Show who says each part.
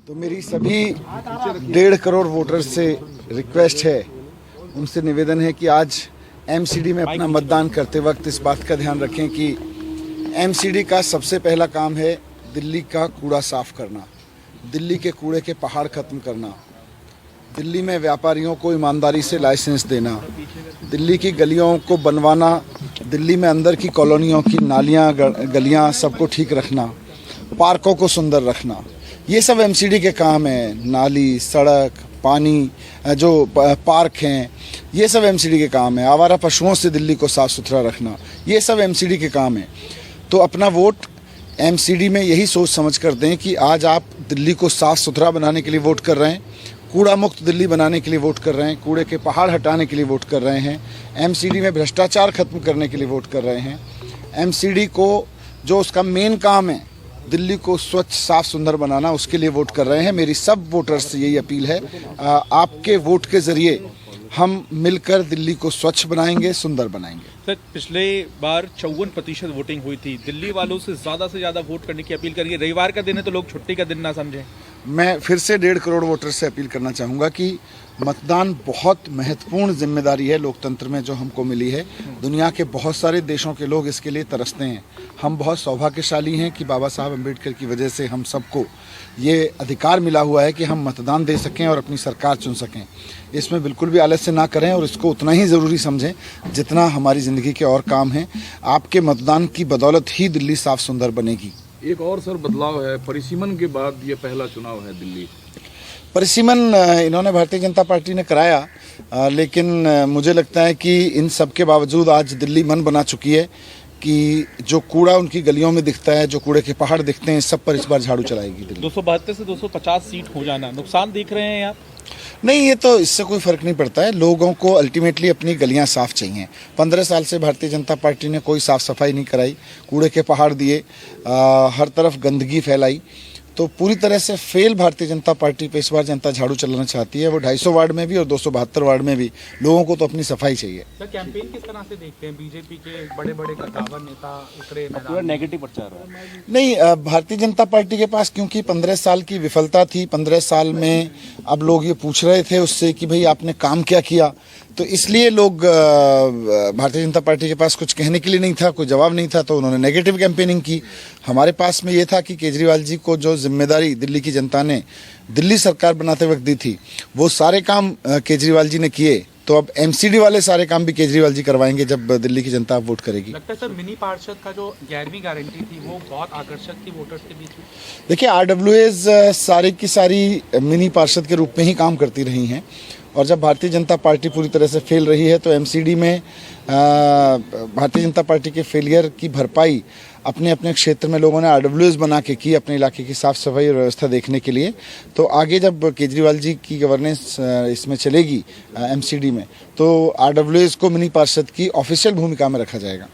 Speaker 1: तो मेरी सभी 1.5 करोड़ वोटर्स से रिक्वेस्ट है, उनसे निवेदन है कि आज एमसीडी में अपना मतदान करते वक्त इस बात का ध्यान रखें कि एमसीडी का सबसे पहला काम है दिल्ली का कूड़ा साफ करना, दिल्ली के कूड़े के पहाड़ खत्म करना, दिल्ली में व्यापारियों को ईमानदारी से लाइसेंस देना, दिल्ली की गलियों को बनवाना, दिल्ली में अंदर की कॉलोनियों की नालियाँ गलियाँ सबको ठीक रखना, पार्कों को सुंदर रखना, ये सब एमसीडी के काम है। नाली, सड़क, पानी, जो पार्क हैं, ये सब एमसीडी के काम है। आवारा पशुओं से दिल्ली को साफ़ सुथरा रखना, ये सब एमसीडी के काम है। तो अपना वोट एमसीडी में यही सोच समझ कर दें कि आज आप दिल्ली को साफ़ सुथरा बनाने के लिए वोट कर रहे हैं, कूड़ा मुक्त दिल्ली बनाने के लिए वोट कर रहे हैं, कूड़े के पहाड़ हटाने के लिए वोट कर रहे हैं, एमसीडी में भ्रष्टाचार खत्म करने के लिए वोट कर रहे हैं। एमसीडी को जो उसका मेन काम है दिल्ली को स्वच्छ साफ सुंदर बनाना, उसके लिए वोट कर रहे हैं। मेरी सब वोटर्स से यही अपील है, आपके वोट के ज़रिए हम मिलकर दिल्ली को स्वच्छ बनाएंगे, सुंदर बनाएंगे।
Speaker 2: सर, पिछले बार 54% वोटिंग हुई थी। दिल्ली वालों से ज़्यादा वोट करने की अपील करिए। रविवार का दिन है तो लोग छुट्टी का दिन ना समझें।
Speaker 1: मैं फिर से 1.5 करोड़ वोटर से अपील करना चाहूँगा कि मतदान बहुत महत्वपूर्ण जिम्मेदारी है लोकतंत्र में जो हमको मिली है। दुनिया के बहुत सारे देशों के लोग इसके लिए तरसते हैं। हम बहुत सौभाग्यशाली हैं कि बाबा साहब अम्बेडकर की वजह से हम सबको ये अधिकार मिला हुआ है कि हम मतदान दे सकें और अपनी सरकार चुन सकें। इसमें बिल्कुल भी आलस्य ना करें और इसको उतना ही ज़रूरी समझें जितना हमारी ज़िंदगी के और काम हैं। आपके मतदान की बदौलत ही दिल्ली साफ सुंदर बनेगी।
Speaker 3: एक और सर बदलाव है, परिसीमन के बाद ये पहला चुनाव है दिल्ली।
Speaker 1: परिसीमन इन्होंने भारतीय जनता पार्टी ने कराया, लेकिन मुझे लगता है कि इन सब के बावजूद आज दिल्ली मन बना चुकी है कि जो कूड़ा उनकी गलियों में दिखता है, जो कूड़े के पहाड़ दिखते हैं, सब पर इस बार झाड़ू चलाएगी दिल्ली।
Speaker 2: 272 से 250 सीट हो जाना नुकसान देख रहे हैं आप?
Speaker 1: नहीं, ये तो इससे कोई फर्क नहीं पड़ता है। लोगों को अल्टीमेटली अपनी गलियां साफ चाहिए। 15 साल से भारतीय जनता पार्टी ने कोई साफ सफाई नहीं कराई, कूड़े के पहाड़ दिए, हर तरफ गंदगी फैलाई। तो पूरी तरह से फेल भारतीय जनता पार्टी पे इस बार जनता झाड़ू चलाना चाहती है। वो 250 वार्ड में भी और 272 वार्ड में भी लोगों को तो अपनी सफाई चाहिए।
Speaker 4: सर, कैंपेन किस तरह से देखते हैं? बीजेपी के बड़े कद्दावर नेता उतरे मैदान
Speaker 2: पूरा नेगेटिव प्रचार है।
Speaker 1: नहीं, भारतीय जनता पार्टी के पास क्योंकि 15 साल की विफलता थी, 15 साल में अब लोग ये पूछ रहे थे उससे कि भाई आपने काम क्या किया, तो इसलिए लोग भारतीय जनता पार्टी के पास कुछ कहने के लिए नहीं था, कोई जवाब नहीं था, तो उन्होंने नेगेटिव कैंपेनिंग की। हमारे पास में ये था कि केजरीवाल जी को जो जिम्मेदारी दिल्ली की जनता ने दिल्ली सरकार बनाते वक्त दी थी, वो सारे काम केजरीवाल जी ने किए। तो अब एमसीडी वाले सारे काम भी केजरीवाल जी करवाएंगे जब दिल्ली की जनता वोट करेगी।
Speaker 4: लगता है सर, मिनी पार्षद का जो 11वीं गारंटी थी वो बहुत आकर्षक थी वोटर्स के बीच में।
Speaker 1: देखिए, आरडब्ल्यूएज सारी की सारी मिनी पार्षद के रूप में ही काम करती रही हैं, और जब भारतीय जनता पार्टी पूरी तरह से फेल रही है तो एमसीडी में भारतीय जनता पार्टी के फेलियर की भरपाई अपने अपने क्षेत्र में लोगों ने आरडब्ल्यूएस बना के की, अपने इलाके की साफ सफाई और व्यवस्था देखने के लिए। तो आगे जब केजरीवाल जी की गवर्नेंस इसमें चलेगी एमसीडी में, तो आरडब्ल्यूएस को मिनी पार्षद की ऑफिशियल भूमिका में रखा जाएगा।